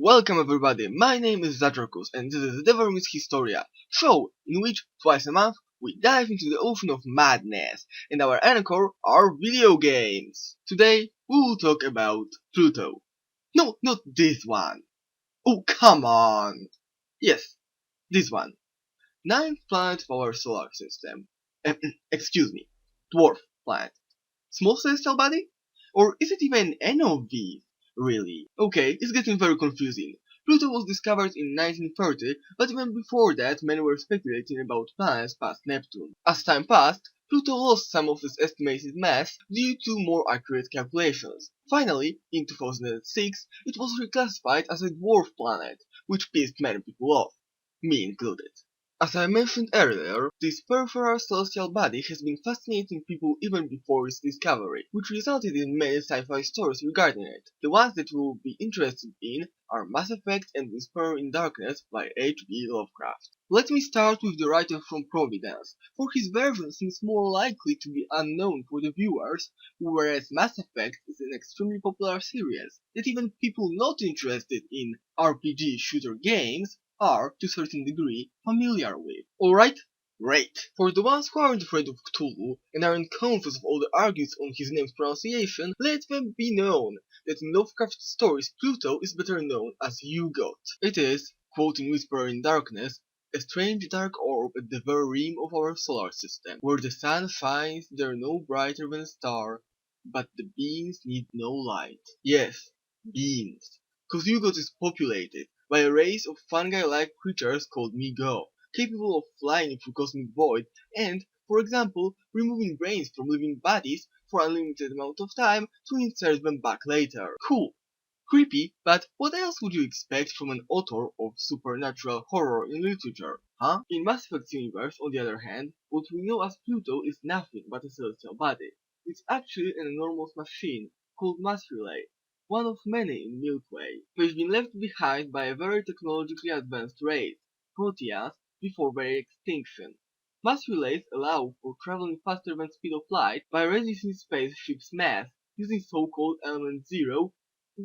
Welcome everybody, my name is Zatrakus and this is the Vermis Historia, show in which twice a month we dive into the ocean of madness, and our anchor are video games. Today we will talk about Pluto. No, not this one. Oh, come on! Yes, this one. Ninth planet of our solar system. Excuse me, dwarf planet. Small celestial body? Or is it even any of these? Really? Okay, it's getting very confusing. Pluto was discovered in 1930, but even before that many were speculating about planets past Neptune. As time passed, Pluto lost some of its estimated mass due to more accurate calculations. Finally, in 2006, it was reclassified as a dwarf planet, which pissed many people off, me included. As I mentioned earlier, this peripheral celestial body has been fascinating people even before its discovery, which resulted in many sci-fi stories regarding it. The ones that we will be interested in are Mass Effect and Whisper in Darkness by H.P. Lovecraft. Let me start with the writer from Providence, for his version seems more likely to be unknown for the viewers, whereas Mass Effect is an extremely popular series that even people not interested in RPG shooter games are, to a certain degree, familiar with. Alright? Great! For the ones who aren't afraid of Cthulhu and aren't conscious of all the arguments on his name's pronunciation, let them be known that in Lovecraft's stories Pluto is better known as Yuggoth. It is, quoting Whisper in Darkness, a strange dark orb at the very rim of our solar system, where the sun shines there no brighter than a star, but the beams need no light. Yes, beams. Cause Yuggoth is populated by a race of fungi-like creatures called Mi-Go, capable of flying through cosmic void and, for example, removing brains from living bodies for an unlimited amount of time to insert them back later. Cool. Creepy, but what else would you expect from an author of supernatural horror in literature, huh? In Mass Effect's universe, on the other hand, what we know as Pluto is nothing but a celestial body. It's actually an enormous machine called Mass Relay, one of many in Milky Way, which has been left behind by a very technologically advanced race, Proteans, before their extinction. Mass relays allow for traveling faster than speed of light by reducing spaceship's mass using so-called element zero,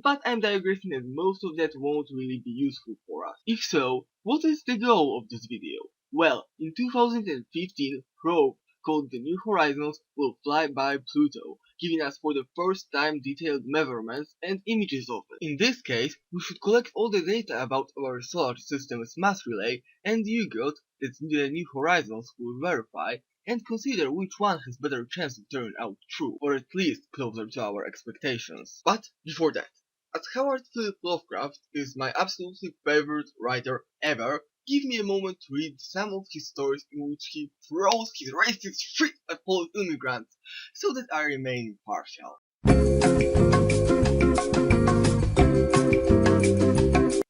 but I'm digressing as most of that won't really be useful for us. If so, what is the goal of this video? Well, in 2015, probe called the New Horizons will fly by Pluto, giving us for the first time detailed measurements and images of it. In this case, we should collect all the data about our solar system's mass relay and Yuggoth that the New Horizons will verify, and consider which one has better chance to turn out true, or at least closer to our expectations. But before that, as Howard Philip Lovecraft is my absolutely favorite writer ever, give me a moment to read some of his stories in which he throws his racist shit at Polish immigrants, so that I remain impartial.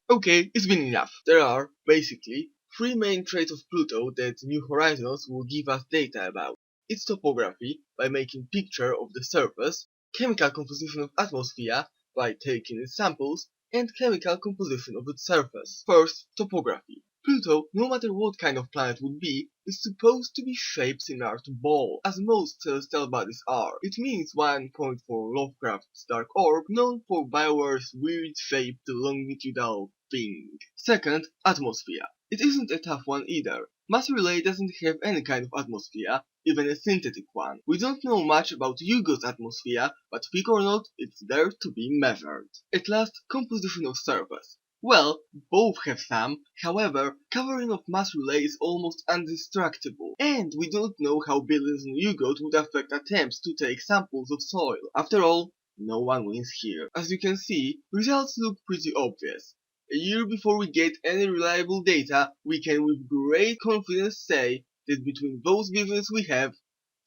Okay, it's been enough. There are, basically, three main traits of Pluto that New Horizons will give us data about. Its topography, by making picture of the surface, chemical composition of atmosphere, by taking its samples, and chemical composition of its surface. First, topography. Pluto, no matter what kind of planet would be, is supposed to be shaped similar to ball, as most celestial bodies are. It means 1 point for Lovecraft's dark orb, known for BioWare's weird-shaped longitudinal thing. Second, atmosphere. It isn't a tough one either. Mass Relay doesn't have any kind of atmosphere, even a synthetic one. We don't know much about Yuggoth's atmosphere, but thick or not, it's there to be measured. At last, composition of surface. Well, both have some, however, covering of Mass Relay is almost indestructible, and we don't know how buildings on Yuggoth would affect attempts to take samples of soil. After all, no one wins here. As you can see, results look pretty obvious. A year before we get any reliable data, we can with great confidence say that between those visions we have,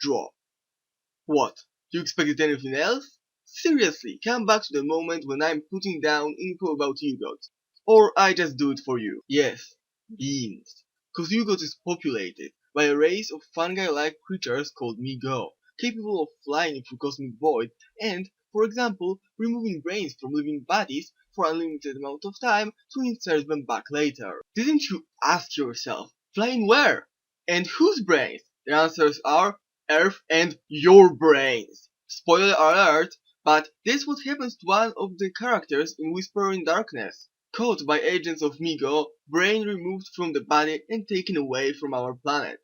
draw. What? You expected anything else? Seriously, come back to the moment when I'm putting down info about Yuggoth. Or I just do it for you. Yes, beings. Cause Yuggoth is populated by a race of fungi-like creatures called Mi-Go, capable of flying through cosmic void and, for example, removing brains from living bodies for an unlimited amount of time to insert them back later. Didn't you ask yourself, flying where? And whose brains? The answers are Earth and your brains. Spoiler alert, but that's what happens to one of the characters in Whisper in Darkness. caught by agents of Migo, brain removed from the body and taken away from our planet.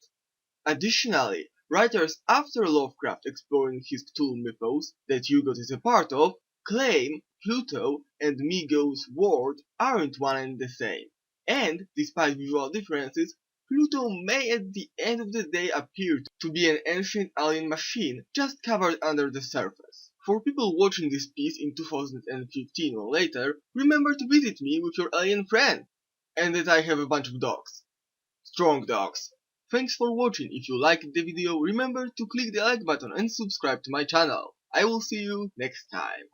Additionally, writers after Lovecraft exploring his Cthulhu mythos that Yuggoth is a part of claim Pluto and Migo's world aren't one and the same. And, despite visual differences, Pluto may at the end of the day appear to be an ancient alien machine just covered under the surface. For people watching this piece in 2015 or later, remember to visit me with your alien friend! And that I have a bunch of dogs. Strong dogs. Thanks for watching. If you liked the video, remember to click the like button and subscribe to my channel. I will see you next time.